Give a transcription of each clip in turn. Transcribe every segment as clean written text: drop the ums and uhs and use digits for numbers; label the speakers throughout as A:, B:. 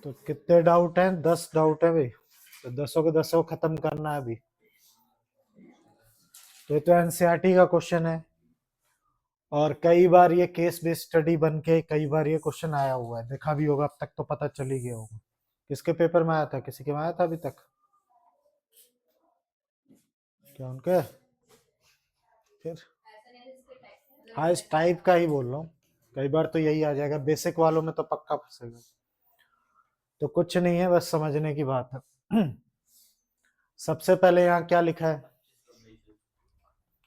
A: तो कितने डाउट हैं? 10 डाउट है भाई, तो 10 के 10 खत्म करना है अभी। तो ये तो एनसीईआरटी का क्वेश्चन है और कई बार ये केस बेस्ड स्टडी बन के कई बार ये क्वेश्चन आया हुआ है, देखा भी होगा अब तक, तो पता चल ही गया होगा। किसके पेपर में आया था? किसी के में आया था अभी तक? क्या उनके? फिर हाँ, इस टाइप का ही बोल रहा हूँ, कई बार तो यही आ जाएगा, बेसिक वालों में तो पक्का फंसेगा। तो कुछ नहीं है, बस समझने की बात है। सबसे पहले यहाँ क्या लिखा है?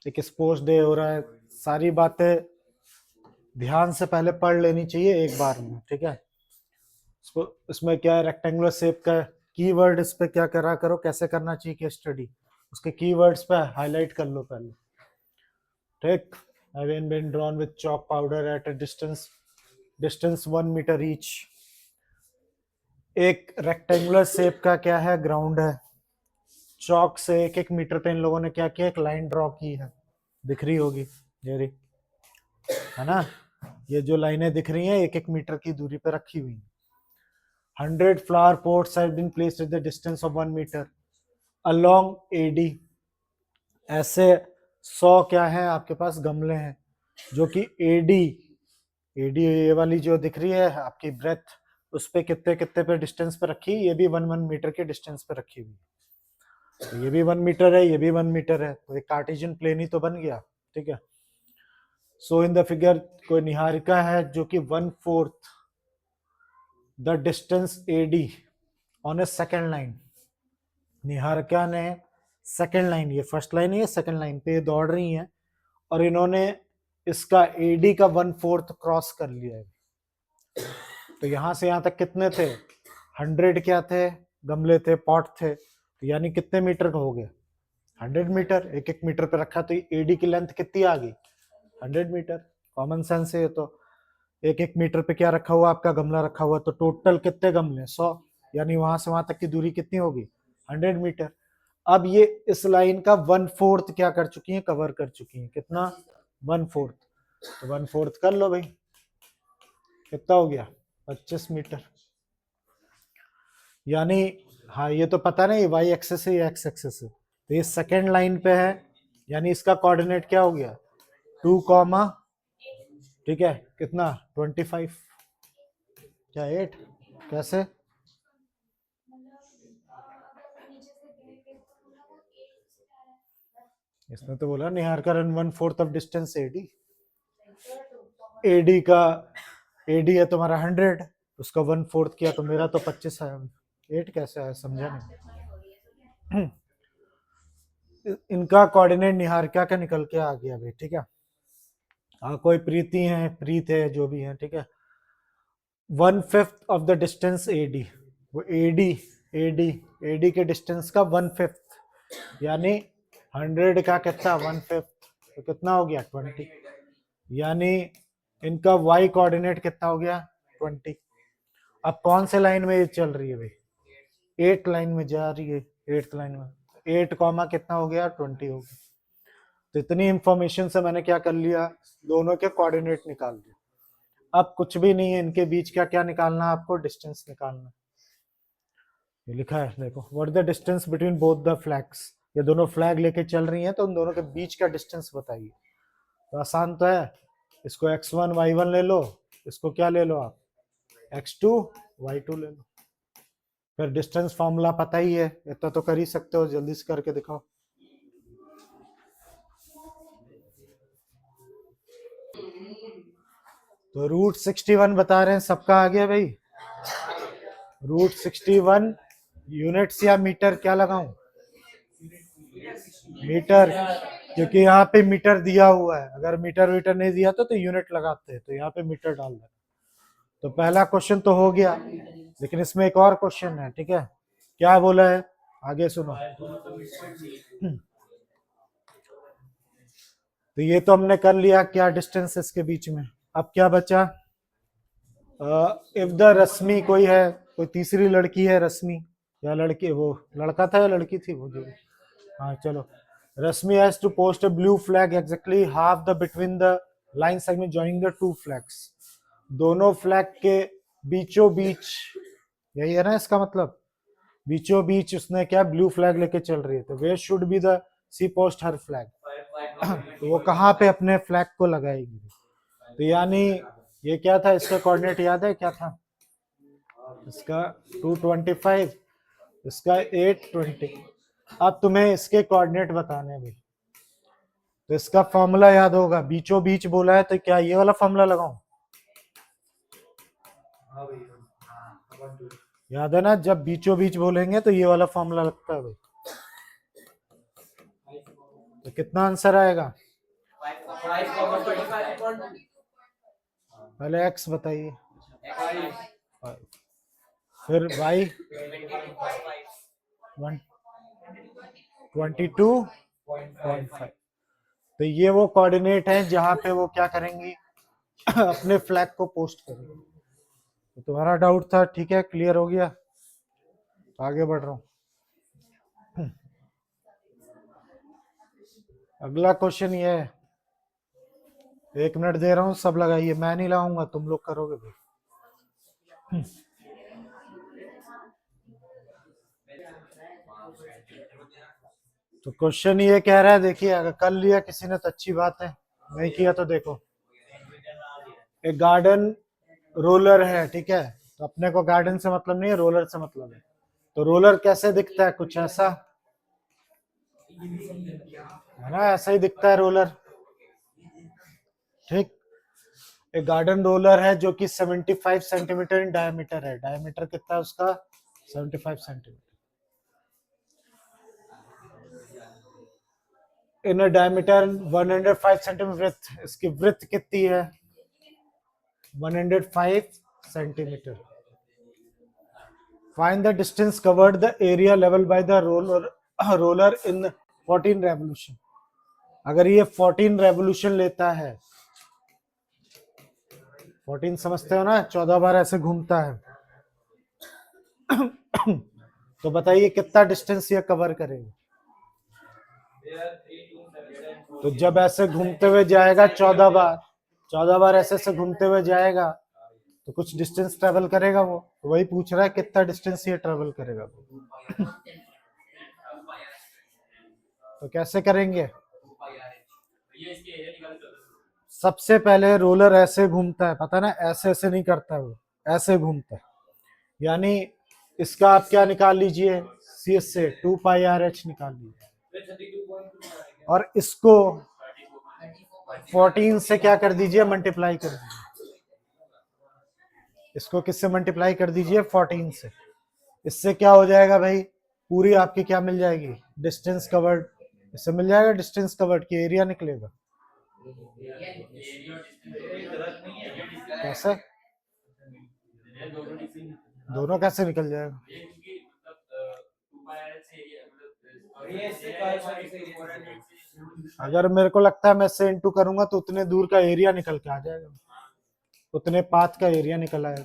A: एक स्पोर्ट्स डे हो रहा है, सारी बातें ध्यान से पहले पढ़ लेनी चाहिए एक बार में, ठीक है। इसमें क्या है, रेक्टेंगुलर शेप का कीवर्ड, इस पे क्या करा करो, कैसे करना चाहिए केस स्टडी, उसके कीवर्ड्स पे हाईलाइट कर लो पहले, ठीक। Having been drawn with chalk powder at a distance 1 meter each. एक रेक्टेंगुलर शेप का क्या है, ग्राउंड है, चौक से 1-1 मीटर पे इन लोगों ने क्या किया, एक लाइन ड्रॉ की है, दिख रही होगी ये रही, है ना। ये जो लाइनें दिख रही हैं 1-1 मीटर की दूरी पे रखी हुई हैं। 100 flower pots have been placed at the distance of 1 metre along AD. ऐसे 100 क्या है आपके पास, गमले हैं, जो कि एडी ये वाली जो दिख रही है आपकी ब्रेथ, उस पे कितने कितने पे डिस्टेंस पे रखी, ये भी 1 मीटर के डिस्टेंस पे रखी हुई, तो ये भी 1 मीटर है, ये भी 1 मीटर है, तो एक कार्टेशियन प्लेन ही तो बन गया, ठीक है। सो इन द फिगर कोई निहारिका है जो कि 1/4 the distance AD on a second line. Niharika ने सेकेंड लाइन, ये फर्स्ट लाइन है, सेकेंड लाइन पे दौड़ रही है और इन्होंने इसका एडी का 1/4 क्रॉस कर लिया है। तो यहां से यहां तक कितने थे, 100 क्या थे, गमले थे, पॉट थे, तो यानी कितने मीटर का हो गया, 100 मीटर। 1-1 मीटर पे रखा तो एडी की लेंथ कितनी आ गई, 100 मीटर। कॉमन सेंस है। तो 1-1 मीटर पे क्या रखा हुआ, आपका गमला रखा हुआ, तो टोटल कितने गमले, 100, यानी वहां से वहां तक की दूरी कितनी होगी, 100 मीटर। अब ये इस लाइन का 1/4 क्या कर चुकी है, कवर कर चुकी है, कितना, 1/4, तो 1/4 कर लो भाई, कितना हो गया, 25 मीटर। यानी हाँ, ये तो पता नहीं वाई एक्सेस है या एक्स एक्सेस है, तो ये सेकेंड लाइन पे है, यानी इसका कोऑर्डिनेट क्या हो गया, 2, ठीक है, कितना, 25, क्या 8, कैसे, इसने तो बोला निहार का run 1/4 of distance AD, AD का, एडी है तुम्हारा 100, उसका 1/4 किया तो मेरा तो 25 आया, 8 कैसे आया, समझा नहीं। इनका कोऑर्डिनेट निहारिका का निकल के आ गया भाई, ठीक है। हाँ, कोई प्रीति है, प्रीत है, जो भी है, ठीक है। 1/5 ऑफ द डिस्टेंस एडी, वो एडी के डिस्टेंस का 1/5, यानी 100 का कितना 1/5, तो कितना हो गया 20, यानी इनका वाई कोऑर्डिनेट कितना हो गया 20। अब कौन से लाइन में ये चल रही है भाई, 8 लाइन में जा रही है, 8th लाइन में, 8 कॉमा कितना हो गया 20 हो गया। तो इतनी इंफॉर्मेशन से मैंने क्या कर लिया, दोनों के कोऑर्डिनेट निकाल दिए। अब कुछ भी नहीं है, इनके बीच का क्या निकालना, आपको डिस्टेंस निकालना। ये लिखा है देखो, what the distance between both the flags, ये दोनों फ्लैग लेके चल रही हैं, तो उन दोनों के बीच का डिस्टेंस बताइए। तो आसान तो है, इसको x1 y1 ले लो, इसको क्या ले लो आप, x2 y2 ले लो, फिर डिस्टेंस फॉर्मूला पता ही है, इतना तो कर ही सकते हो, जल्दी से करके दिखाओ। तो √61 बता रहे हैं, सबका आ गया भाई, √61 यूनिट्स या मीटर, क्या लगाऊं, मीटर, क्योंकि यहाँ पे मीटर दिया हुआ है, अगर मीटर वीटर नहीं दिया तो यूनिट लगाते हैं, तो यहाँ पे मीटर डाल देना। तो पहला क्वेश्चन तो हो गया, लेकिन इसमें एक और क्वेश्चन है, ठीक है, क्या बोला है, आगे सुनो। तो ये तो हमने कर लिया, क्या डिस्टेंस इसके बीच में। अब क्या बचा, इफ द रश्मि, कोई है, कोई तीसरी लड़की है रश्मि, या लड़की, वो लड़का था या लड़की थी वो, जो, हाँ चलो, Rashmi has to post a blue flag exactly half the between the line segment joining the 2 flags, दोनों फ्लैग के बीचों बीच यही है ना इसका मतलब, बीचों बीच उसने क्या ब्लू फ्लैग लेके चल रही है, तो where should be the she post her flag, तो वो कहाँ पे अपने फ्लैग को लगाएगी, तो यानी ये क्या था, इसका कोऑर्डिनेट याद है क्या था, इसका 225, इसका 820। अब तुम्हें इसके कोऑर्डिनेट बताने भी, तो इसका फॉर्मूला याद होगा, बीचों बीच बोला है तो क्या ये वाला फॉर्मूला लगाऊं, याद है ना, जब बीचों बीच बोलेंगे तो ये वाला फॉर्मूला लगता है भाई, तो कितना आंसर आएगा, पहले एक्स बताइए, फिर वाई 22.5, तो ये वो कोऑर्डिनेट है जहां पे वो क्या करेंगी अपने फ्लैग को पोस्ट करेंगे। तो तुम्हारा डाउट था, ठीक है, क्लियर हो गया, आगे बढ़ रहा हूँ। अगला क्वेश्चन ये है, 1 मिनट दे रहा हूँ, सब लगाइए, मैं नहीं लगाऊंगा, तुम लोग करोगे भाई। तो क्वेश्चन ये कह रहा है, देखिए अगर कर लिया किसी ने तो अच्छी बात है, नहीं किया तो देखो, एक गार्डन रोलर है, ठीक है, तो अपने को गार्डन से मतलब नहीं है, रोलर से मतलब है, तो रोलर कैसे दिखता है, कुछ ऐसा है ना, ऐसा ही दिखता है रोलर, ठीक, एक गार्डन रोलर है जो कि 75 सेंटीमीटर इन डायमीटर है, डायमीटर कितना है उसका 75 सेंटीमीटर, इन डायमीटर 105 सेंटीमीटर, इसकी वृत्त कितनी है 105 centimetre, find the distance covered the area level by the roller in 14 revolution, अगर ये 14 रेवोल्यूशन लेता है, 14 समझते हो ना, 14 बार ऐसे घूमता है तो बताइए कितना डिस्टेंस ये कवर करेगा, तो जब ऐसे घूमते हुए जाएगा 14 बार, 14 बार ऐसे ऐसे घूमते हुए जाएगा तो कुछ डिस्टेंस ट्रेवल करेगा वो, तो वही पूछ रहा है कितना डिस्टेंस ये ट्रेवल करेगा वो। तो कैसे करेंगे, सबसे पहले रोलर ऐसे घूमता है, पता ना, ऐसे ऐसे नहीं करता है वो, ऐसे घूमता है, यानी इसका आप क्या निकाल लीजिए, सी एस से 2πr/h निकाल लीजिए, और इसको 14 से क्या कर दीजिए, मल्टीप्लाई कर दीजिए, इसको किससे मल्टीप्लाई कर दीजिए 14 से, इससे क्या हो जाएगा भाई, पूरी आपकी क्या मिल जाएगी, डिस्टेंस कवर्ड, इससे मिल जाएगा डिस्टेंस कवर्ड की एरिया निकलेगा, कैसे, दोनों कैसे निकल जाएगा, अगर मेरे को लगता है मैं इससे इंटू करूंगा तो उतने दूर का एरिया निकल के आ जाएगा, उतने पाथ का एरिया निकल आएगा,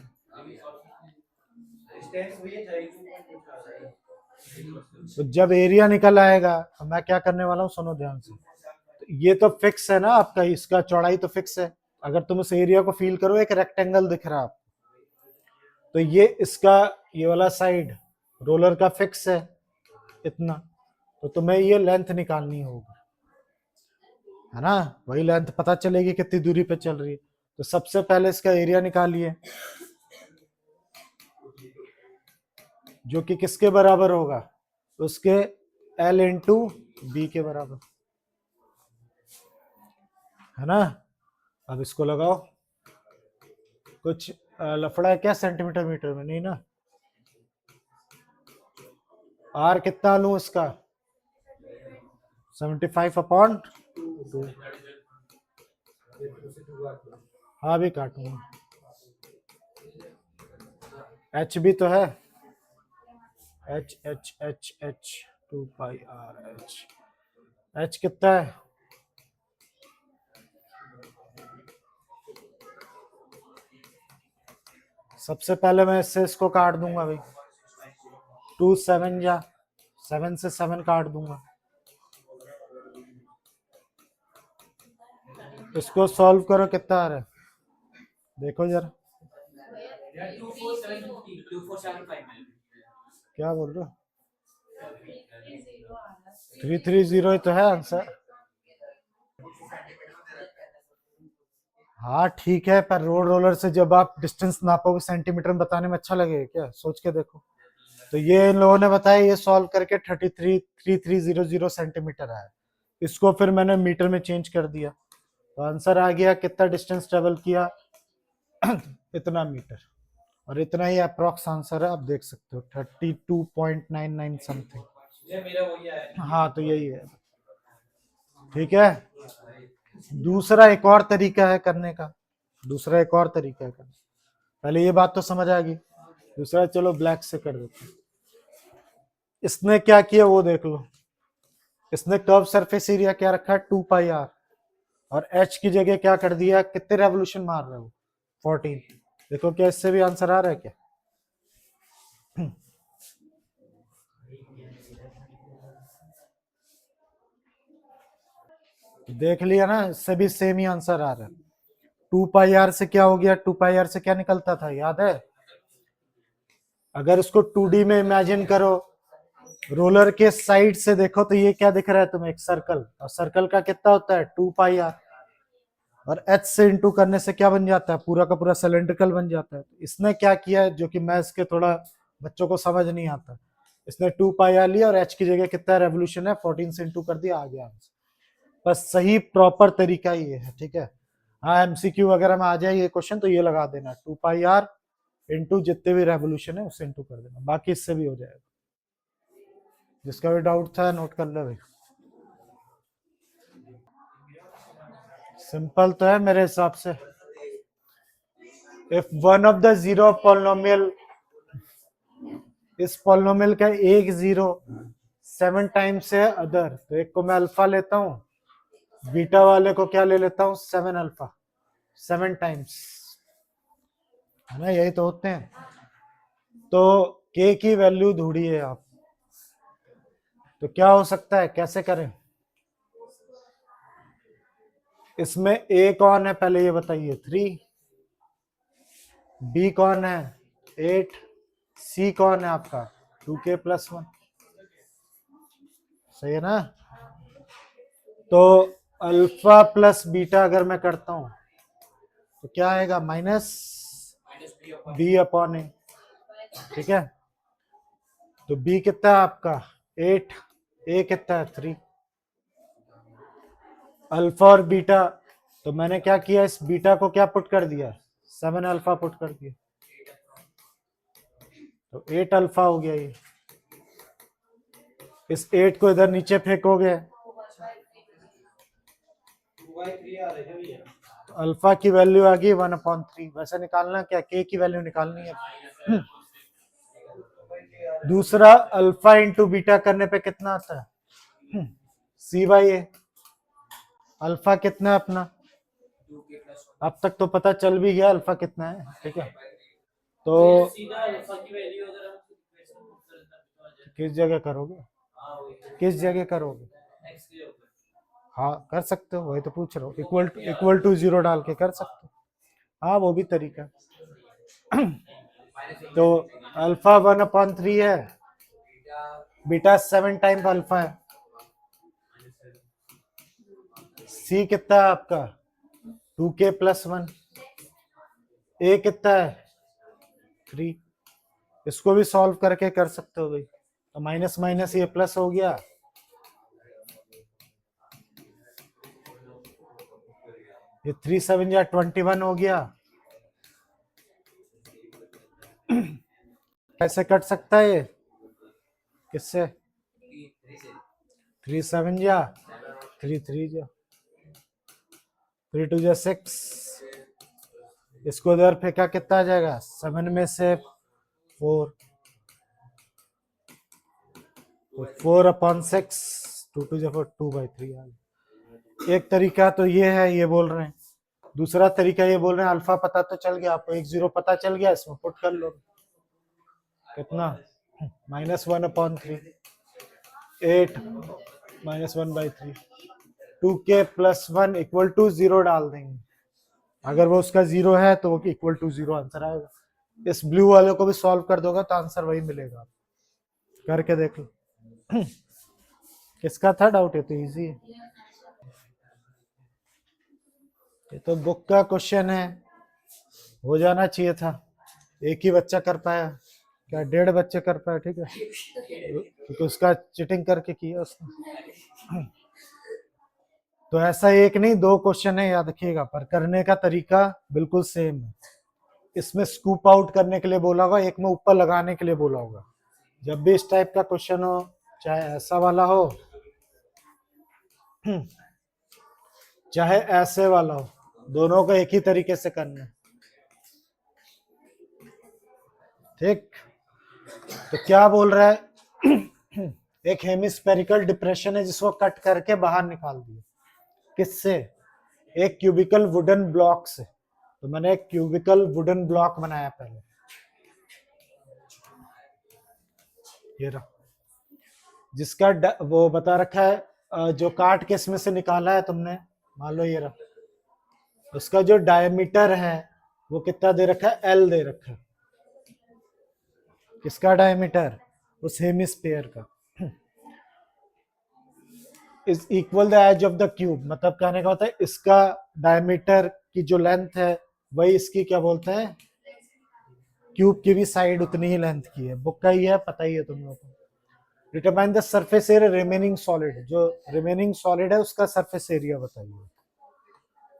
A: तो जब एरिया निकल आएगा तो मैं क्या करने वाला हूँ, सुनो ध्यान से, तो ये तो फिक्स है ना आपका, इसका चौड़ाई तो फिक्स है, अगर तुम इस एरिया को फील करो, एक रेक्टेंगल दिख रहा है, तो ये इसका ये वाला साइड रोलर का फिक्स है इतना, तो तुम्हें ये लेंथ निकालनी होगी, है ना, वही लेंथ पता चलेगी कितनी दूरी पे चल रही है, तो सबसे पहले इसका एरिया निकालिए, जो कि किसके बराबर होगा, उसके L इंटू बी के बराबर, है ना, अब इसको लगाओ, कुछ लफड़ा है क्या सेंटीमीटर मीटर में, नहीं ना, आर कितना लूं इसका 75/2, हाँ भी काटूंगा, एच भी तो है, H H H H 2πr/h, H कितना है, सबसे पहले मैं इससे इसको काट दूंगा भाई, 2 7 या 7 से 7 काट दूंगा, इसको सॉल्व करो कितना आ रहा है देखो जरा, क्या बोल रहे हो? 330 ही तो है आंसर। हाँ ठीक है, पर रोड रोलर से जब आप डिस्टेंस नापोगे सेंटीमीटर में बताने में अच्छा लगेगा क्या? सोच के देखो। तो ये इन लोगों ने बताया, ये सॉल्व करके 33,300 सेंटीमीटर आया। इसको फिर मैंने मीटर में चेंज कर दिया, तो आंसर आ गया कितना डिस्टेंस ट्रेवल किया इतना मीटर। और इतना ही अप्रोक्स आंसर है, आप देख सकते हो 32.99 समथिंग। हाँ तो यही है। ठीक है, दूसरा एक और तरीका है करने का, दूसरा एक और तरीका है करने। पहले ये बात तो समझ आ गई, दूसरा चलो ब्लैक से कर देते हैं। इसने क्या किया वो देख लो। इसने कर्व सरफेस एरिया क्या रखा है 2πr, और h की जगह क्या कर दिया, कितने रेवोल्यूशन मार रहे हो 14। देखो क्या इससे भी आंसर आ रहा है क्या? देख लिया ना, इससे भी सेम ही आंसर आ रहा है। 2πr से क्या हो गया, 2πr से क्या निकलता था याद है? अगर इसको 2D में इमेजिन करो, रोलर के साइड से देखो तो ये क्या दिख रहा है तुम्हें, एक सर्कल, और सर्कल का कितना होता है 2πr, और h से इंटू करने से क्या बन जाता है, पूरा का पूरा सिलेंड्रिकल बन जाता है। इसने क्या किया है, जो कि मैं इसके थोड़ा बच्चों को समझ नहीं आता, इसने 2πr लिया और h की जगह कितना रेवोल्यूशन है 14 से इंटू कर दिया, आ गया आंसर। बस सही प्रॉपर तरीका ये है। ठीक है, हाँ एमसीक्यू वगैरह में आ जाए ये क्वेश्चन तो ये लगा देना 2πr इंटू जितने भी रेवोल्यूशन है उससे इंटू कर देना, बाकी इससे भी हो जाएगा। जिसका भी डाउट था नोट कर लो भाई। सिंपल तो है मेरे हिसाब से। If one of the zero polynomial, इस पॉलिनोमियल का एक जीरो 7 टाइम्स है अदर, तो एक को मैं अल्फा लेता हूँ, बीटा वाले को क्या ले लेता हूँ 7 अल्फा, 7 टाइम्स, है ना, यही तो होते हैं। तो k की वैल्यू ढूंढिए आप, तो क्या हो सकता है, कैसे करें? इसमें a कौन है पहले ये बताइए 3, b कौन है 8, c कौन है आपका 2k+1, सही है ना? तो अल्फा प्लस बीटा अगर मैं करता हूं तो क्या आएगा, माइनस b/a। ठीक है, तो b कितना है आपका 8, a कितना है 3, अल्फा और बीटा, तो मैंने क्या किया, इस बीटा को क्या पुट कर दिया 7 अल्फा पुट कर दिया, तो 8 अल्फा हो गया ये। इस 8 को इधर नीचे फेंकोगे तो अल्फा की वैल्यू आ गई 1/3। वैसे निकालना क्या, k की वैल्यू निकालनी है। दूसरा अल्फा इंटू बीटा करने पे कितना आता है c/a, अल्फा कितना है अपना, अब तक तो पता चल भी गया अल्फा कितना है। ठीक है, तो किस जगह करोगे, किस जगह करोगे? हाँ कर सकते हो, वही तो पूछ रहा हूँ, इक्वल टू जीरो डाल के कर सकते हो, हाँ वो भी तरीका। तो अल्फा 1/3 है, बीटा 7 टाइम अल्फा है, सी कितना है आपका 2k+1, ए कितना है 3, इसको भी सॉल्व करके कर सकते हो भाई, तो माइनस माइनस ये प्लस हो गया, ये 3 7 या 21 हो गया। कैसे कट सकता है ये, किससे, 3 7 जा 3 3 जा 3 2 जा 6, इसको इधर फेंका कितना आ जाएगा 7 में से 4, तो 4/6, 2 2 जा 4, 2/3 आ गया। एक तरीका तो ये है, ये बोल रहे हैं। दूसरा तरीका ये बोल रहे हैं अल्फा पता तो चल गया आपको, 1 0 पता चल गया, इसमें पुट कर लो, कितना -1/3, 8 -1/3, 2k+1 इक्वल टू 0 डाल देंगे, अगर वो उसका 0 है तो वो इक्वल टू 0 आंसर आएगा। इस ब्लू वाले को भी सॉल्व कर दोगे तो आंसर वही मिलेगा। करके देख लो। किसका था डाउट? ये तो इजी है, ये तो बुक का क्वेश्चन है, हो जाना चाहिए था। एक ही बच्चा कर पाया, क्या 1.5 बच्चे कर पाए? ठीक है, क्योंकि उसका चीटिंग करके किया उसने। तो ऐसा एक नहीं 2 क्वेश्चन है, याद रखिएगा, पर करने का तरीका बिल्कुल सेम है। इसमें स्कूप आउट करने के लिए बोला होगा, एक में ऊपर लगाने के लिए बोला होगा। जब भी इस टाइप का क्वेश्चन हो, चाहे ऐसा वाला हो चाहे ऐसे वाला हो, दोनों को एक ही तरीके से करना है। ठीक, तो क्या बोल रहा है? एक हेमिस्फेरिकल डिप्रेशन है जिसको कट करके बाहर निकाल दिया। किससे? एक क्यूबिकल वुडन ब्लॉक से। तो मैंने एक क्यूबिकल वुडन ब्लॉक बनाया पहले, ये रहा, जिसका वो बता रखा है, जो काट के इसमें से निकाला है तुमने, मान लो ये रहा, उसका जो डायमीटर है वो कितना दे रखा है? एल दे रखा है। किसका डायमीटर? उस हेमिस्फीयर का। Is equal the as of the cube, मतलब कहने का होता है इसका डायमीटर की जो लेंथ है वही इसकी क्या बोलते हैं, क्यूब की भी साइड उतनी ही लेंथ की है। बुक का ही है, पता ही है तुम लोगों को। Determine the surface area remaining solid, जो रिमेनिंग सॉलिड है उसका सरफेस एरिया बताइए।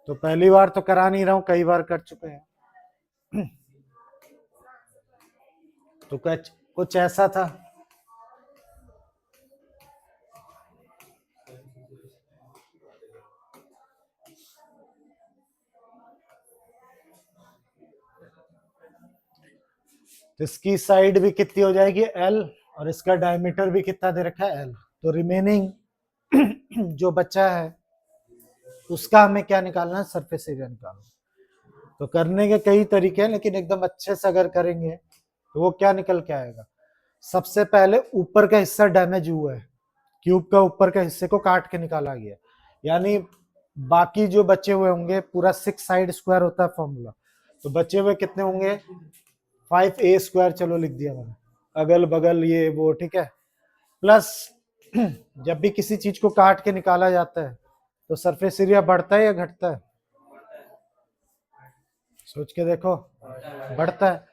A: तो पहली बार तो करा नहीं रहा हूं, कई बार कर चुके हैं। तो कुछ ऐसा था। तो इसकी साइड भी कितनी हो जाएगी? एल, और इसका डायमीटर भी कितना दे रखा है? एल। तो रिमेनिंग जो बचा है उसका हमें क्या निकालना है? सरफेस एरिया निकालना। तो करने के कई तरीके हैं, लेकिन एकदम अच्छे से अगर करेंगे तो वो क्या निकल के आएगा? सबसे पहले ऊपर का हिस्सा डैमेज हुआ है, क्यूब का ऊपर का हिस्से को काट के निकाला गया, यानी बाकी जो बचे हुए होंगे, पूरा 6 साइड स्क्वायर होता है फॉर्मूला, तो बचे हुए कितने होंगे? 5a स्क्वायर, चलो लिख दिया मैंने, अगल बगल ये वो, ठीक है। प्लस जब भी किसी चीज को काट के निकाला जाता है तो सरफेस एरिया बढ़ता है या घटता है? सोच के देखो, बढ़ता है।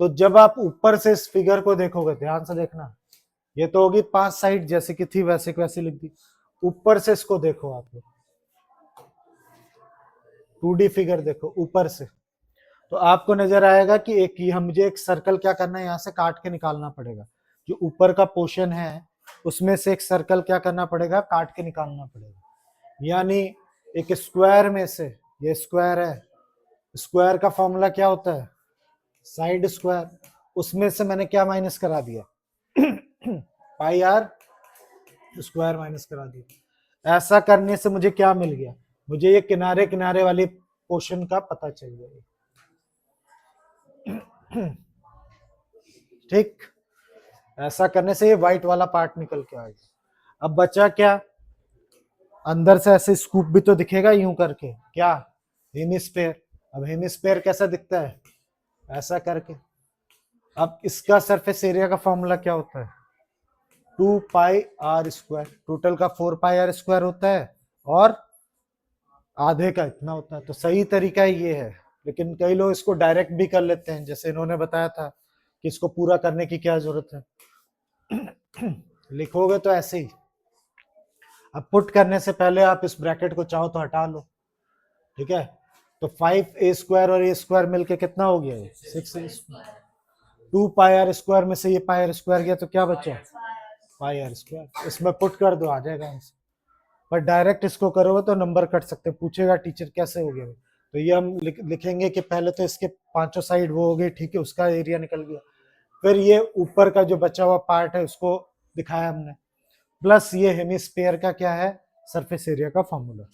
A: तो जब आप ऊपर से इस फिगर को देखोगे, ध्यान से देखना, ये तो होगी 5 साइड जैसे कि थी वैसे वैसे लिख दी। ऊपर से इसको देखो आप लोग, 2D फिगर देखो ऊपर से, तो आपको नजर आएगा कि एक मुझे एक सर्कल क्या करना है, यहाँ से काट के निकालना पड़ेगा। जो ऊपर का पोर्शन है उसमें से एक सर्कल क्या करना पड़ेगा? काट के निकालना पड़ेगा। यानी एक स्क्वायर में से, ये स्क्वायर है, स्क्वायर का फॉर्मूला क्या होता है? Side square. उसमें से मैंने क्या माइनस करा दिया? पाई आर स्क्वायर माइनस करा दिया। ऐसा करने से मुझे क्या मिल गया? मुझे ये किनारे किनारे वाली पोर्शन का पता चल गया। ठीक, ऐसा करने से ये व्हाइट वाला पार्ट निकल के आ गया। अब बचा क्या? अंदर से ऐसे स्कूप भी तो दिखेगा यूं करके, क्या? हेमिस्फेयर। अब हेमिस्फेयर कैसा दिखता है? ऐसा करके। अब इसका सरफेस एरिया का फॉर्मूला क्या होता है? 2 पाई आर स्क्वायर। टोटल का 4 पाई आर स्क्वायर होता है और आधे का इतना होता है। तो सही तरीका ये है, लेकिन कई लोग इसको डायरेक्ट भी कर लेते हैं, जैसे इन्होंने बताया था कि इसको पूरा करने की क्या जरूरत है। लिखोगे तो ऐसे ही। अब पुट करने से पहले आप इस ब्रैकेट को चाहो तो हटा लो, ठीक है। तो 5a स्क्वायर और a स्क्वायर मिलके कितना हो गया? 6a square. 2 pi are square में से ये पाई आर स्क्वायर गया तो क्या बचा? पाई आर स्क्वायर। इसमें पुट कर दो, आ जाएगा आंसर। पर डायरेक्ट इसको करोगे तो नंबर कट सकते, पूछेगा टीचर कैसे हो गया। तो ये हम लिखेंगे कि पहले तो इसके पांचों साइड वो हो गई, ठीक है, उसका एरिया निकल गया। फिर ये ऊपर का जो बचा हुआ पार्ट है उसको दिखाया हमने, प्लस ये हेमिस्फीयर का क्या है? सरफेस एरिया का फॉर्मूला।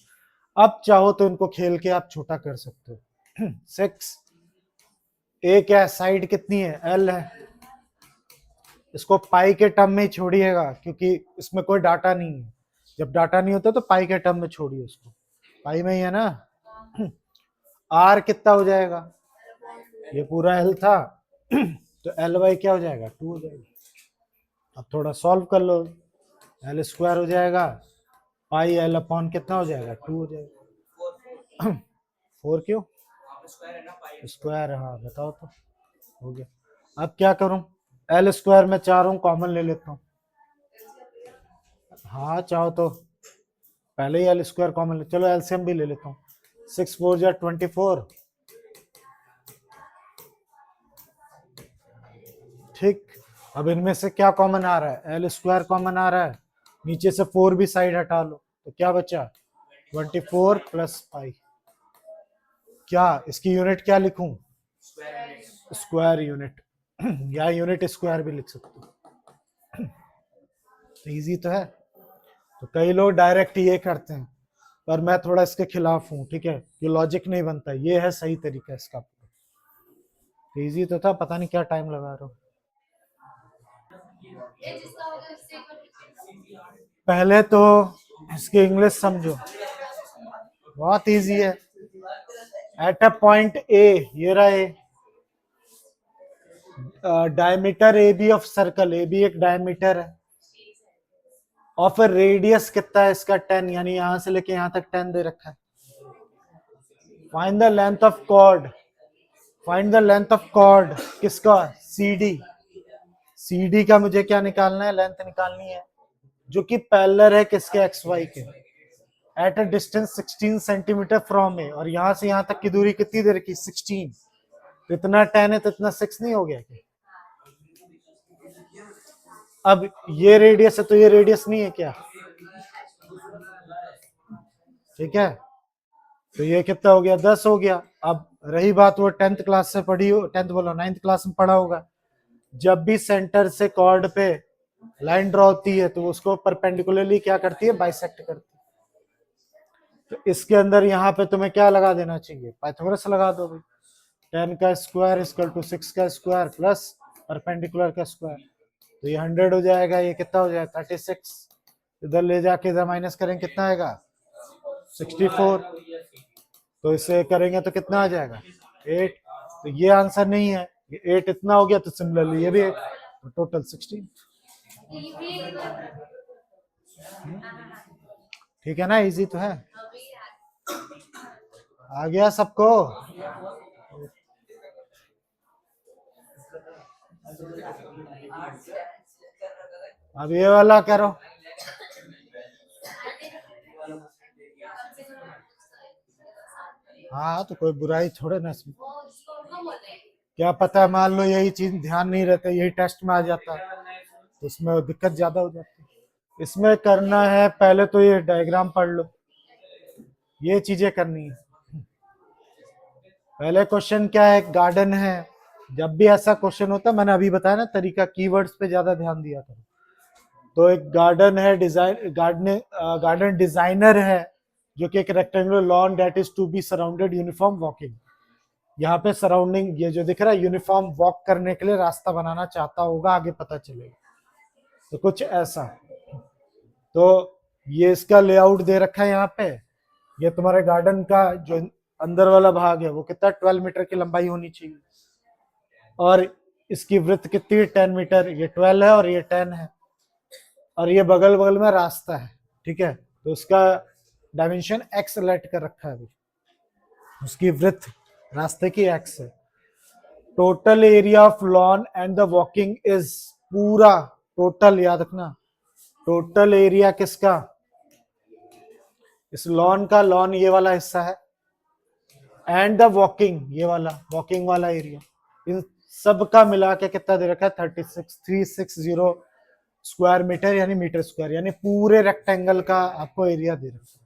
A: अब चाहो तो इनको खेल के आप छोटा कर सकते हो। 6 ए क्या है? साइड कितनी है? एल है। इसको पाई के टर्म में ही छोड़िएगा, क्योंकि इसमें कोई डाटा नहीं है। जब डाटा नहीं होता तो पाई के टर्म में छोड़िए उसको, पाई में ही है ना। आर कितना हो जाएगा? ये पूरा एल था तो एल बाई क्या हो जाएगा 2 हो जाएगा। अब थोड़ा सॉल्व कर लो, एल स्क्वायर हो जाएगा, पाई एल अपॉन कितना हो जाएगा 2 हो जाएगा। 4 क्यों स्क्वायर, हाँ बताओ तो, हो गया। अब क्या करूं, एल स्क्वायर में चारों कॉमन ले लेता हूँ। हाँ चाहो तो पहले ही एल स्क्वायर कॉमन ले, चलो एलसीएम भी ले लेता हूँ। 6 4 जा 24, ठीक। अब इनमें से क्या कॉमन आ रहा है, एल स्क्वायर कॉमन आ रहा है, नीचे से 4 भी साइड हटा लो तो क्या बचा 24 प्लस पाई। क्या इसकी यूनिट क्या लिखूं, स्क्वायर यूनिट या यूनिट स्क्वायर भी लिख सकते हो, तो इजी तो है। तो कई लोग डायरेक्ट ये करते हैं, पर मैं थोड़ा इसके खिलाफ हूँ, ठीक है, ये लॉजिक नहीं बनता, ये है सही तरीका इसका। इजी तो था, पता नहीं क्या टाइम लगा रहा हूँ। पहले तो इसकी इंग्लिश समझो, बहुत इजी है। एट अ पॉइंट ए, ये रहा A, diameter A B of circle, A B एक डायमीटर है, और फिर रेडियस कितना है इसका 10, यानी यहां से लेके यहां तक 10 दे रखा है। Find the length of chord, find the length of chord किसका, सी डी। सी डी का मुझे क्या निकालना है, लेंथ निकालनी है, जो कि पैरेलल है किसके, एक्स वाई के, at a distance 16 centimetre from A, और यहां से यहां तक की दूरी कितनी दे रखी 16, तो इतना 10 है तो इतना 6 नहीं हो गया क्या? अब ये रेडियस है तो ये रेडियस नहीं है क्या, ठीक है, तो ये कितना हो गया 10 हो गया। अब रही बात वो 10th क्लास से पढ़ी हो, 10th बोलो 9th क्लास में पढ़ा होगा, जब भी सेंटर से कॉर्ड पे लाइन ड्रॉ होती है तो उसको परपेंडिकुलरली क्या करती है, बाइसेक्ट करती है। तो इसके अंदर यहाँ पे तुम्हें क्या लगा देना चाहिए, पाइथागोरस लगा दो भाई, 10 का स्क्वायर इक्वल टू 6 का स्क्वायर प्लस परपेंडिकुलर का स्क्वायर, तो ये 100 हो जाएगा, ये कितना हो जाएगा 36, इधर ले जाके इधर माइनस करेंगे कितना आएगा 64, तो इसे करेंगे तो कितना आ जाएगा 8, तो ये आंसर नहीं है, ये 8 इतना हो गया, तो सिमिलरली ये भी 8, तो टोटल 16। ठीक है ना, इजी तो है, आ गया सबको। अब ये वाला करो, हाँ तो कोई बुराई थोड़े ना इसमें, क्या पता मान लो यही चीज ध्यान नहीं रहता, यही टेस्ट में आ जाता तो उसमें दिक्कत ज्यादा हो जाती। इसमें करना है पहले तो ये डायग्राम पढ़ लो, ये चीजें करनी है। पहले क्वेश्चन क्या है, गार्डन है, जब भी ऐसा क्वेश्चन होता है, मैंने अभी बताया ना तरीका, कीवर्ड्स पे ज्यादा ध्यान दिया करो। तो एक गार्डन है, डिजाइन गार्डन डिजाइनर है, जो कि एक rectangular lawn that is to be surrounded uniform walking, यहाँ पे सराउंडिंग ये जो दिख रहा है यूनिफॉर्म वॉक करने के लिए रास्ता बनाना चाहता होगा, आगे पता चलेगा, तो कुछ ऐसा। तो ये इसका लेआउट दे रखा है यहाँ पे, ये तुम्हारे गार्डन का जो अंदर वाला भाग है वो कितना 12 मीटर की लंबाई होनी चाहिए, और इसकी वृत्त कितनी 10 मीटर, ये 12 है और ये 10 है, और ये बगल बगल में रास्ता है, ठीक है, तो उसका डायमेंशन एक्स लेट कर रखा है अभी, उसकी वृत्त रास्ते की एक्स है। Total area of lawn and the walking is, पूरा टोटल याद रखना, टोटल एरिया किसका, इस लॉन का, लॉन ये वाला हिस्सा है, एंड द वॉकिंग ये वाला, वॉकिंग वाला एरिया, इन सब का मिला के कितना दे रखा है 360 स्क्वायर मीटर, यानी मीटर स्क्वायर, यानी पूरे रेक्टेंगल का आपको एरिया दे रखा है।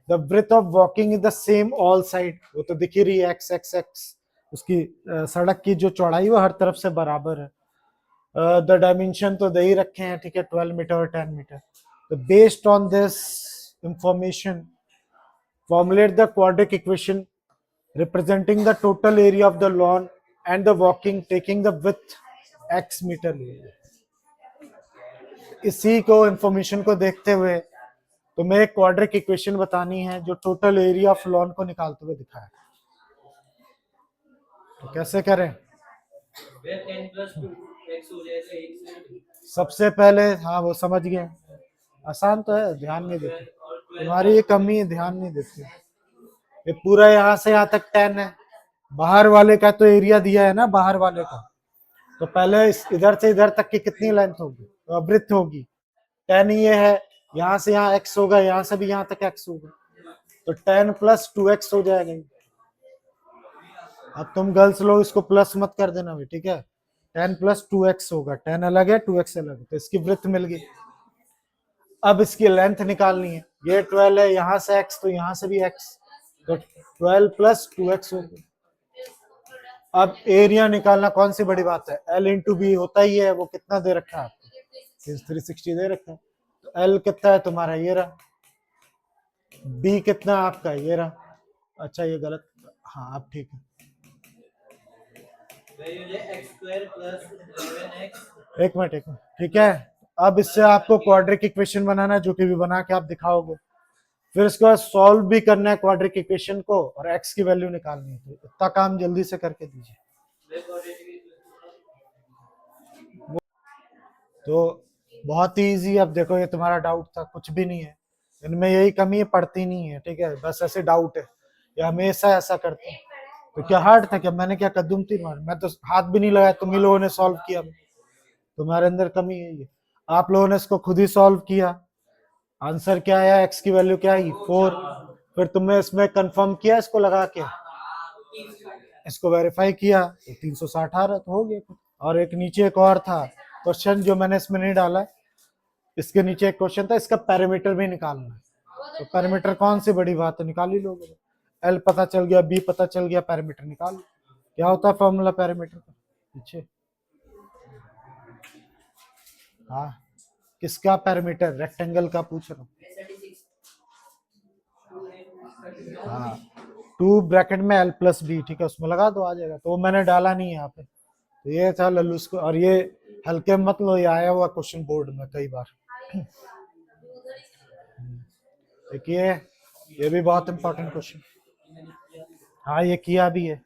A: The breadth of walking is the same all side, वो तो दिख ही रही है एक्स एक्स एक्स, उसकी सड़क की जो चौड़ाई वो हर तरफ से बराबर है। द डायमेंशन तो दे ही रखे हैं, ठीक है, 12 मीटर और 10 मीटर। तो based on this information formulate the quadratic equation representing the total area of the lawn and the walking taking the width x metre लिए। इसी को इंफॉर्मेशन को देखते हुए तुम्हें एक क्वाड्रिक इक्वेशन बतानी है जो टोटल एरिया ऑफ लॉन को निकालते हुए दिखाया। तो कैसे करें? सबसे पहले, हाँ वो समझ गए, आसान तो है, ध्यान नहीं देते तुम्हारी ये कमी है, ध्यान नहीं देते। ये पूरा यहाँ से यहाँ तक 10 है, बाहर वाले का तो एरिया दिया है ना, बाहर वाले का, तो पहले इधर से इधर तक की कितनी लेंथ होगी, तो वृत्त होगी 10, ये है, यहाँ से यहाँ x होगा, यहाँ से भी यहाँ तक x होगा, तो 10 + 2x हो जाएगा। अब तुम गर्ल्स लोग इसको प्लस मत कर देना भी, ठीक है, 10 + 2x होगा, 10 अलग है 2x अलग है, तो इसकी वृत्त मिल गई। अब इसकी लेंथ निकालनी है, ये 12 है, यहाँ से x तो यहाँ से भी x, तो 12 + 2x होगा। अब एरिया निकालना कौन सी बड़ी बात है, L × B होता ही है, वो कितना दे रखा है आपको, 360 दे रखा है, तो L कितना है तुम्हारा, ये रहा, B कितना आपका, ये रहा, अच्छा ये गलत, हाँ अब ठीक है, एक मिनट, ठीक है। अब इससे आपको क्वाड्रिक इक्वेशन बनाना है, जो कि भी बना के आप दिखाओगे, फिर इसके बाद सॉल्व भी करना है क्वाड्रिक इक्वेशन को, और x की वैल्यू निकालनी है, तो इतना काम जल्दी से करके दीजिए। तो बहुत ही इजी, अब देखो ये तुम्हारा डाउट था, कुछ भी नहीं है इनमें, यही कमी है, पढ़ती नहीं है, ठीक है, बस ऐसे डाउट है, ये हमेशा ऐसा करते हैं। तो क्या हार्ड था, क्या मैंने क्या कदम थी मार, मैं तो हाथ भी नहीं लगाया, तुम ही लोगों ने सॉल्व किया, तुम्हारे अंदर कमी है ये, आप लोगों ने इसको खुद ही सॉल्व किया, आंसर क्या आया, x की वैल्यू क्या आई 4, फिर तुमने इसमें कंफर्म किया इसको लगा के, इसको वेरीफाई किया, तो 360 आ रहा, तो हो गया। और एक नीचे एक और था क्वेश्चन, जो मैंने इसमें नहीं डाला, इसके नीचे एक क्वेश्चन था, इसका पैरामीटर भी निकालना है, तो पैरामीटर कौन सी बड़ी बात है, निकाल ही लोगे, L पता चल गया, B पता चल गया, पैरामीटर निकाल। क्या होता है फॉर्मूला पैरामीटर का, पीछे, हाँ किसका पैरामीटर, रेक्टेंगल का पूछ रहा हूँ, हाँ 2 ब्रैकेट में L + B, ठीक है, उसमें लगा दो, आ जाएगा, तो वो मैंने डाला नहीं है यहाँ पे, तो ये था लल्लू को, और ये हल्के मत लो, ये आया हुआ क्वेश्चन बोर्ड में कई बार। देखिए ये भी बहुत इंपॉर्टेंट क्वेश्चन, हाँ ये किया भी है,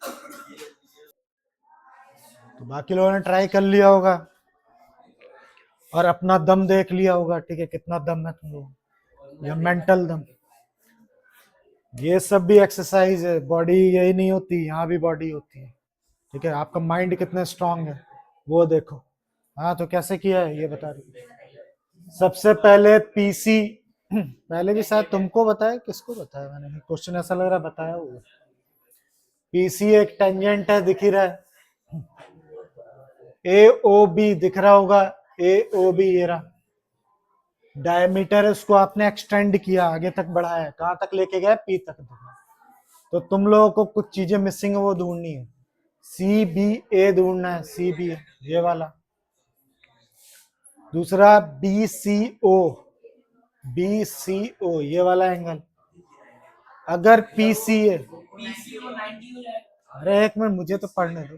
A: तो बाकी लोगों ने ट्राई कर लिया होगा और अपना दम देख लिया होगा, ठीक है, कितना दम है तुम लोग, या मेंटल दम, ये सब भी एक्सरसाइज है, बॉडी यही नहीं होती, यहाँ भी बॉडी होती है, ठीक है, आपका माइंड कितना स्ट्रांग है वो देखो। हाँ तो कैसे किया है ये बता रही, सबसे पहले पीसी, पहले भी शायद तुमको बताया, किसको बताया मैंने, क्वेश्चन ऐसा लग रहा है बताया होगा, पीसी एक टेंजेंट है, दिख ही रहा है, AOB दिख रहा होगा, AOB ये रहा, डायमीटर उसको आपने एक्सटेंड किया, आगे तक बढ़ाया, कहां तक लेके गए, P तक देखा, तो तुम लोगों को कुछ चीजें मिसिंग है, वो ढूंढनी है, CBA ढूंढना है, CBA ये वाला, दूसरा BCO, BCO ये वाला एंगल, अगर PCA, अरे एक मिनट मुझे तो पढ़ने दो,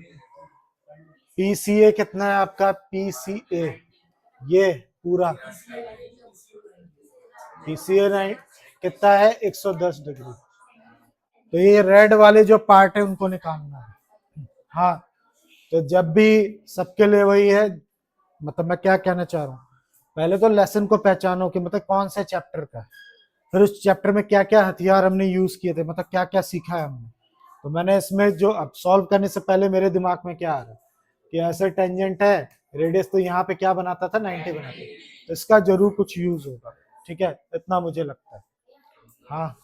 A: PCA कितना है आपका, PCA ये पूरा, PCA नहीं कितना है 110 डिग्री, तो ये रेड वाले जो पार्ट है उनको निकालना है, हाँ तो जब भी सबके लिए वही है, मतलब मैं क्या कहना चाह रहा हूँ, पहले तो लेसन को पहचानो कि मतलब कौन से चैप्टर का है, फिर उस चैप्टर में क्या क्या हथियार हमने यूज किए थे, मतलब क्या क्या सीखा है हमने, तो मैंने इसमें जो अब सॉल्व करने से पहले मेरे दिमाग में क्या आ रहा है कि ऐसे टेंजेंट है, रेडियस तो यहाँ पे क्या बनाता था 90 बनाता था, तो इसका जरूर कुछ यूज होगा, ठीक है, इतना मुझे लगता है। हाँ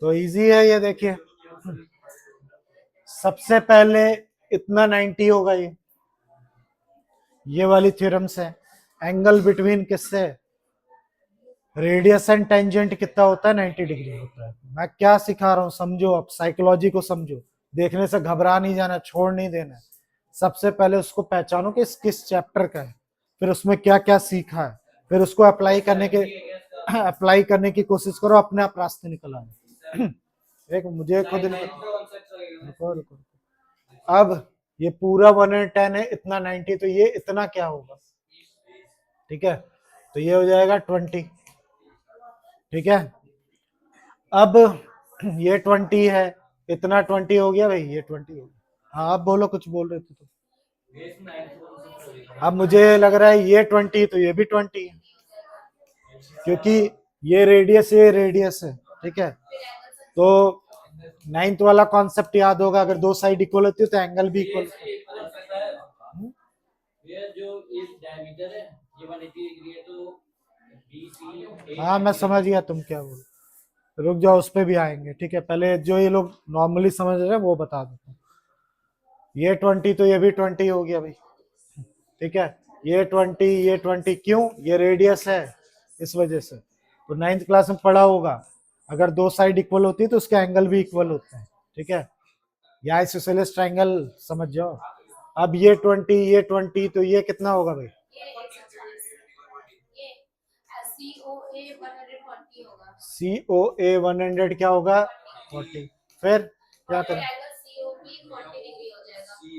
A: तो इजी है ये, देखिए सबसे पहले इतना 90 होगा, ये वाली थ्योरम्स है, एंगल बिटवीन किससे, रेडियस एंड टेंजेंट कितना होता है 90 डिग्री होता है। मैं क्या सिखा रहा हूँ समझो, अब साइकोलॉजी को समझो, देखने से घबरा नहीं जाना, छोड़ नहीं देना, सबसे पहले उसको पहचानो कि किस चैप्टर का है, फिर उसमें क्या क्या सीखा है, फिर उसको अप्लाई करने की कोशिश करो, अपने आप रास्ते निकल आए। एक मुझे खुद रुको रुको, अब ये पूरा 110 है, इतना 90, तो ये इतना क्या होगा, ठीक है, तो ये हो जाएगा 20, ठीक है। अब ये 20 है, इतना 20 हो गया भाई, ये 20 हो गया। हाँ आप बोलो, कुछ बोल रहे थे तो। अब मुझे लग रहा है ये 20 तो ये भी 20 है, क्योंकि ये रेडियस है, ठीक है। तो नाइन्थ वाला कॉन्सेप्ट याद होगा, अगर दो साइड इक्वल होती है तो एंगल भी इक्वल। ये जो इस डायमीटर है ये 180 डिग्री है, तो BC, हाँ मैं समझ गया तुम क्या बोल, रुक जाओ उस पे भी आएंगे, ठीक है। पहले जो ये लोग नॉर्मली समझ रहे हैं वो बता देता हूँ। ये 20 तो ये भी 20 हो गया भाई, ठीक है। ये 20 ये 20, क्यों, ये रेडियस है इस वजह से। तो नाइन्थ क्लास में पढ़ा होगा, अगर दो साइड इक्वल होती है तो उसके एंगल भी इक्वल होते हैं, ठीक है। या आइसोसेलेस ट्रायंगल समझ जाओ। अब ये 20 ये 20, तो ये कितना होगा भाई, COA 100 क्या होगा 40, फिर क्या करें,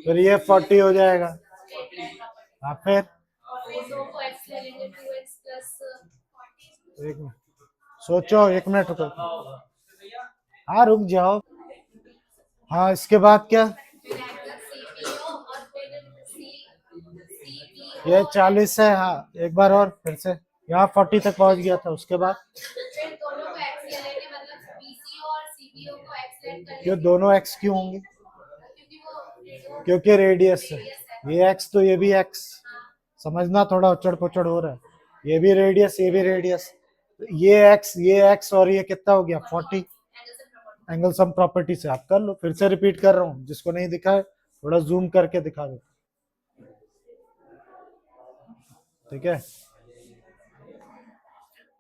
A: फिर ये 40 हो जाएगा, हाँ फिर एक मिनट सोचो, एक मिनट रुको, हाँ रुक जाओ। हाँ इसके बाद क्या, ये 40 है, हाँ एक बार और फिर से यहाँ 40 तक पहुंच गया था, उसके बाद क्यों दोनों एक्स क्यों होंगे, क्योंकि रेडियस है, ये एक्स तो ये भी एक्स, समझना थोड़ा उचड़ पुचड़ हो रहा है, ये भी रेडियस ये भी रेडियस, ये एक्स और ये कितना हो गया 40, एंगल सम प्रॉपर्टी से आप कर लो। फिर से रिपीट कर रहा हूँ, जिसको नहीं दिखा है थोड़ा जूम करके दिखा दो, ठीक है।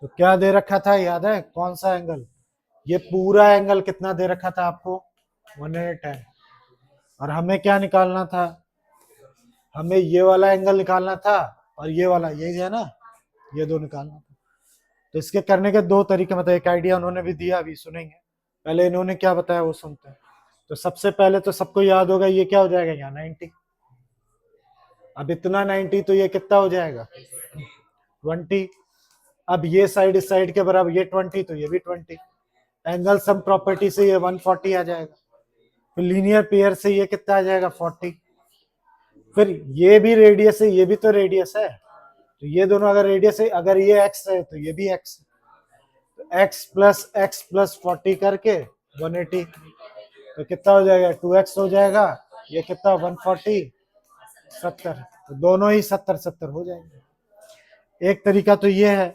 A: तो क्या दे रखा था याद है, कौन सा एंगल, ये पूरा एंगल कितना दे रखा था आपको 110, और हमें क्या निकालना था, हमें ये वाला एंगल निकालना था और ये वाला, यही है ना, ये दो निकालना था। तो इसके करने के दो तरीके, मतलब एक आइडिया उन्होंने भी दिया, अभी सुनेंगे, पहले इन्होंने क्या बताया वो सुनते हैं। तो सबसे पहले तो सबको याद होगा ये क्या हो जाएगा यहाँ 90, अब इतना 90 तो ये कितना हो जाएगा 20, अब ये साइड इस साइड के बराबर, ये 20 तो ये भी 20, एंगल सम प्रॉपर्टी से ये 140 आ जाएगा, फिर लीनियर पेयर से ये कितना आ जाएगा 40, फिर ये भी रेडियस है ये भी तो रेडियस है, तो ये दोनों अगर रेडियस है, अगर ये एक्स है तो ये भी एक्स, तो एक्स प्लस 40 करके 180, तो कितना हो जाएगा 2x हो जाएगा, ये कितना 140 70, तो दोनों ही 70 हो जाएंगे। एक तरीका तो ये है,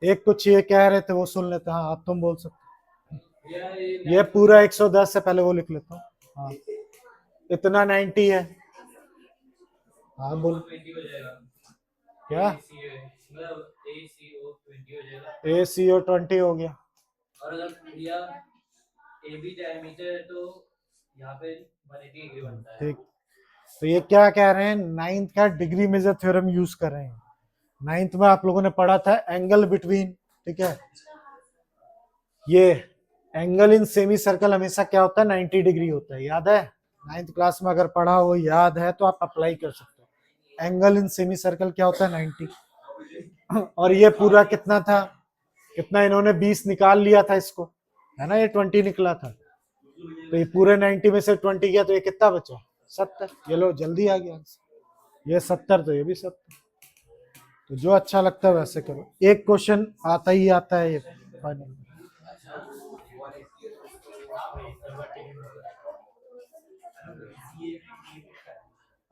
A: एक कुछ ये कह रहे थे वो सुन लेते, हाँ अब तुम बोल सकते, ये पूरा 110 से पहले वो लिख लेता हूँ, हाँ इतना 90 है, हाँ बोल क्या, ACO 20 हो गया, और अगर भैया AB डायमीटर है तो यहाँ पे 180 डिग्री बनता है, ठीक। तो ये क्या कह रहे हैं, नाइन्थ का डिग्री मेजर थ्योरम यूज कर रहे हैं। नाइन्थ में आप लोगों ने पढ़ा था एंगल बिटवीन, ठीक है, ये एंगल इन सेमी सर्कल हमेशा क्या होता है 90 डिग्री होता है, याद है, नाइन्थ क्लास में अगर पढ़ा हो याद है तो आप अप्लाई कर सकते हो, एंगल इन सेमी सर्कल क्या होता है 90, और ये पूरा कितना था, कितना इन्होंने 20 निकाल लिया था इसको, है ना, ये 20 निकला था, तो ये पूरे 90 में से 20 गया तो ये कितना बचा 70, ये लो जल्दी आ गया, ये 70 तो ये भी 70, तो जो अच्छा लगता है वैसे करो, एक क्वेश्चन आता ही आता है ये फाइनल।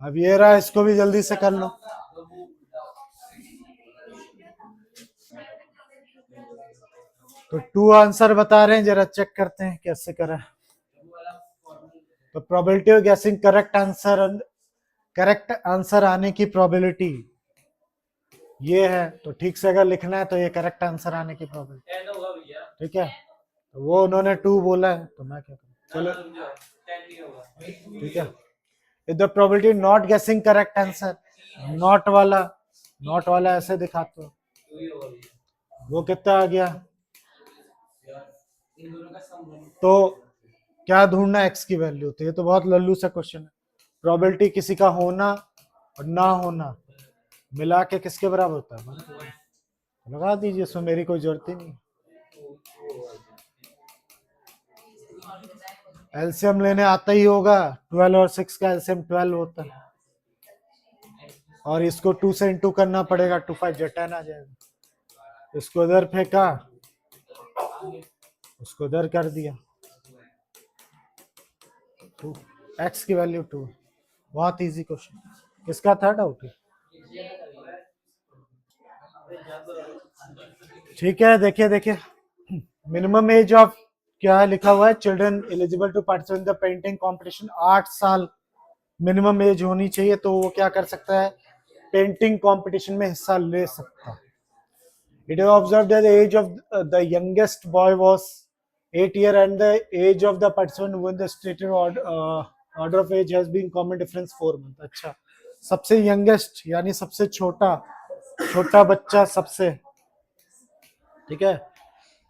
A: अब ये रहा, इसको भी जल्दी से कर लो, तो 2 आंसर बता रहे हैं, जरा चेक करते हैं कैसे करा। तो प्रोबेबिलिटी ऑफ गेसिंग करेक्ट आंसर आने की प्रोबेबिलिटी ये है, तो ठीक से अगर लिखना है तो ये करेक्ट आंसर आने की प्रोबेबिलिटी, ठीक है। तो वो उन्होंने 2 बोला है तो मैं क्या करूं, चलो ठीक है। इफ द प्रोबेबिलिटी नॉट गेसिंग करेक्ट आंसर, नॉट वाला ऐसे दिखाते हो, वो कितना आ गया, तो क्या ढूंढना एक्स की वैल्यू, तो ये तो बहुत लल्लू सा क्वेश्चन है, प्रोबेबिलिटी किसी का होना और ना होना मिला के किसके बराबर होता है? लगा दीजिए, इसमें मेरी कोई जरूरत ही नहीं। एलसीएम लेने आता ही होगा, 12 और 6 का एलसीएम 12 होता है, और इसको 2 से इंटू करना पड़ेगा, 2 5 जा 10 आ जाएगा। इसको इधर फेंका, उसको इधर कर दिया, एक्स की वैल्यू 2। बहुत इजी क्वेश्चन। किसका था डाउट? ठीक है, देखिए देखिए, मिनिमम एज ऑफ क्या लिखा हुआ है, children eligible to participate in the painting competition 8 साल मिनिमम एज होनी चाहिए, तो वो क्या कर सकता है, पेंटिंग कंपटीशन में हिस्सा ले सकता है। It is observed that the age of the youngest boy was 8 years and the age of the participant with the stated order of age has been common difference 4 months। अच्छा, सबसे youngest यानी सबसे छोटा बच्चा सबसे, ठीक है,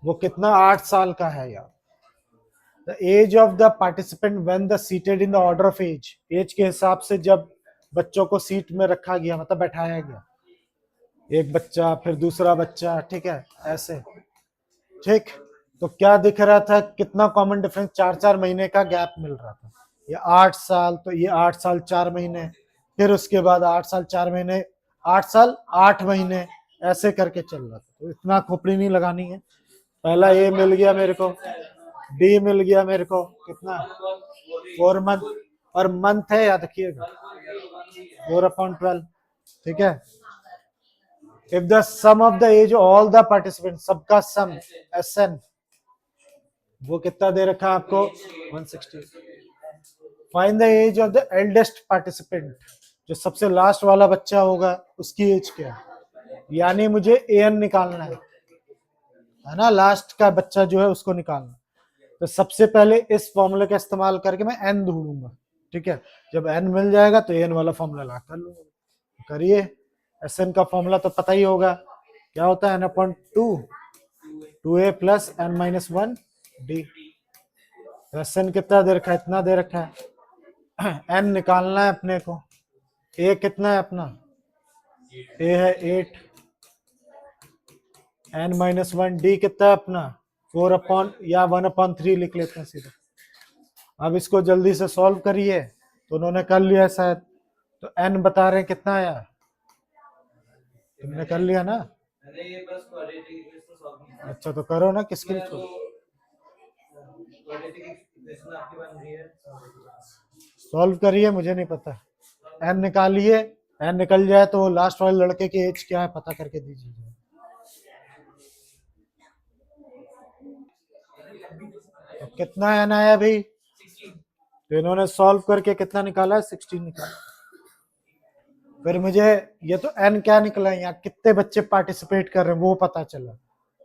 A: वो कितना 8 साल का है यार। The as of the participant when the seated in the order of age, age के हिसाब से जब बच्चों को सीट में रखा गया, मतलब बैठाया गया, एक बच्चा फिर दूसरा बच्चा, ठीक है, ऐसे, ठीक। तो क्या दिख रहा था, कितना कॉमन डिफरेंस, 4 महीने का गैप मिल रहा था। ये 8 साल, तो ये 8 साल 4 महीने, फिर उसके बाद 8 साल 4 महीने, 8 साल 8 महीने, ऐसे करके चल रहा था। तो इतना खोपड़ी नहीं लगानी है। पहला ए मिल गया मेरे को, डी मिल गया मेरे को, कितना 4 मंथ, और मंथ है याद रखिएगा 4/12, ठीक है। If the sum of the age of all the participants, सबका सम SN, वो कितना दे रखा है आपको 160। Find the as of the eldest participant, जो सबसे लास्ट वाला बच्चा होगा उसकी एज क्या है, यानी मुझे AN निकालना है ना, लास्ट का बच्चा जो है उसको निकालना। तो सबसे पहले इस फॉर्मूले का इस्तेमाल करके मैं N ढूंढूंगा, ठीक है। जब N मिल जाएगा तो AN वाला फॉर्मूला ला कर लूंगा। करिए, SN का फॉर्मूला तो पता ही होगा, क्या होता है N/2 2A plus N-1 D। SN कितना दे रखा है, इतना दे रखा है। N निकालना है अपने को, A कितना है अपना, A है 8, N-1 D कितना है अपना 4 या 1/3 लिख लेते हैं सीधा। अब इसको जल्दी से सॉल्व करिए, तो उन्होंने कर लिया शायद, तो N बता रहे हैं कितना आया, तुमने कर लिया ना? अच्छा, तो करो ना, किसके लिए सॉल्व करिए, मुझे नहीं पता। N निकालिए, N निकल जाए तो लास्ट वाले लड़के की एज क्या है पता करके दीजिए। तो कितना N आया भाई, तो इन्होंने सॉल्व करके कितना निकाला, 16 निकाला। फिर मुझे ये तो N क्या निकला है, यहाँ कितने बच्चे पार्टिसिपेट कर रहे हैं वो पता चला,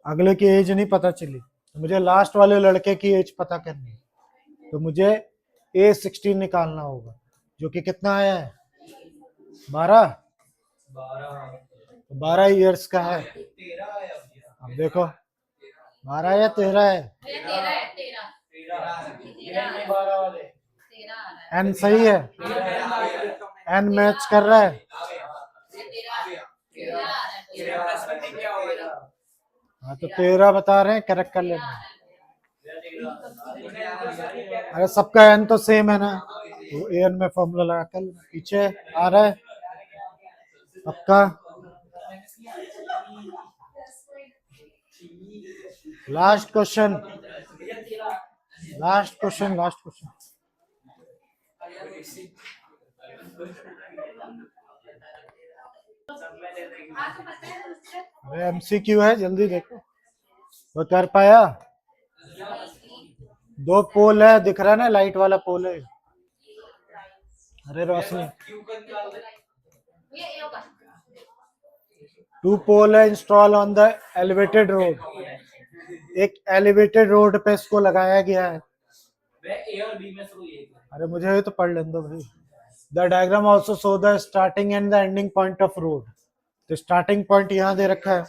A: अगले की एज नहीं पता चली। तो मुझे लास्ट वाले लड़के की एज पता करनी है, तो मुझे A16 निकालना होगा, जो कि कितना आया है 12, तो 12 ईयर्स का है। अब देखो 12 या 13 है, N सही है, N मैच कर रहा है। हाँ, तो 13 बता रहे हैं, करेक्ट कर लेना। अरे सबका N तो सेम है ना, तो AN में फॉर्मूला लगा कर पीछे आ रहा है पक्का। Last question, last question, last question. अरे MCQ है, जल्दी देखो, वो कर पाया। 2 पोल है, दिख रहा है ना, लाइट वाला पोल है। अरे रोशनी, 2 पोल है install on the elevated road, एक एलिवेटेड रोड पे इसको लगाया गया है। अरे मुझे तो पढ़ लेने दो भाई। The diagram also show the starting and the ending point of road, तो स्टार्टिंग पॉइंट यहाँ दे रखा है,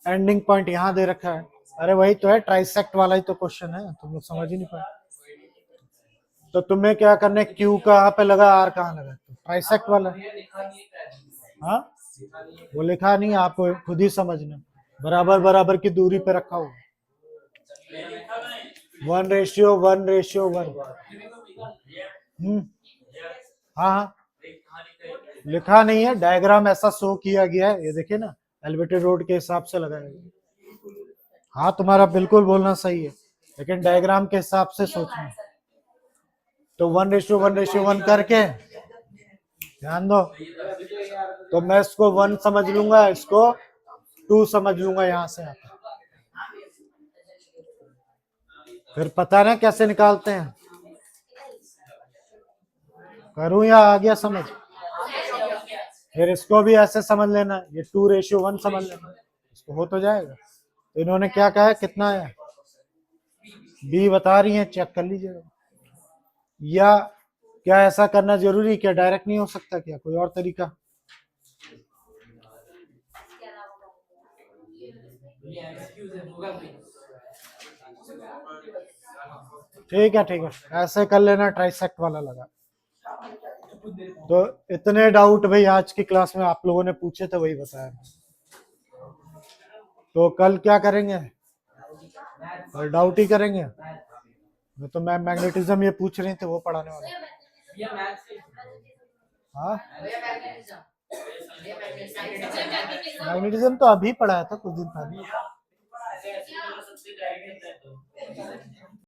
A: एंडिंग पॉइंट यहाँ दे रखा है। अरे वही तो है, ट्राइसेक्ट वाला ही तो क्वेश्चन है, तुम लोग समझ ही नहीं पाए। तो तुम्हें क्या करना है, क्यू कहाँ पे लगा, आर कहाँ लगा, ट्राइसेक्ट वाला। हाँ वो लिखा नहीं, आपको खुद ही समझना, बराबर बराबर की दूरी पे रखा हुआ, 1:1:1। हाँ हाँ लिखा नहीं है, डायग्राम ऐसा शो किया गया है, ये देखिए ना, एलिवेटेड रोड के हिसाब से लगाया गया। हाँ तुम्हारा बिल्कुल बोलना सही है, लेकिन डायग्राम के हिसाब से सोचना। तो 1:1:1 करके ध्यान दो, तो मैं इसको 1 समझ लूंगा, इसको 2 समझ लूंगा यहां से आता। फिर पता ना कैसे निकालते हैं, करूं या आ गया समझ। फिर इसको भी ऐसे समझ लेना, ये 2:1 समझ लेना, इसको हो तो जाएगा। तो इन्होंने क्या कहा है, कितना है, बी बता रही है, चेक कर लीजिएगा। या क्या ऐसा करना जरूरी, क्या डायरेक्ट नहीं हो सकता, क्या कोई और तरीका। ठीक है ठीक है, ऐसे कर लेना, ट्राइसेक्ट वाला लगा। तो इतने डाउट भाई आज की क्लास में आप लोगों ने पूछे थे, वही बताया। तो कल क्या करेंगे, और डाउट ही करेंगे। तो मैं मैग्नेटिज्म ये पूछ रही थी, वो पढ़ाने वाला। हाँ मैग्नेटिज्म तो अभी पढ़ाया था कुछ दिन पहले।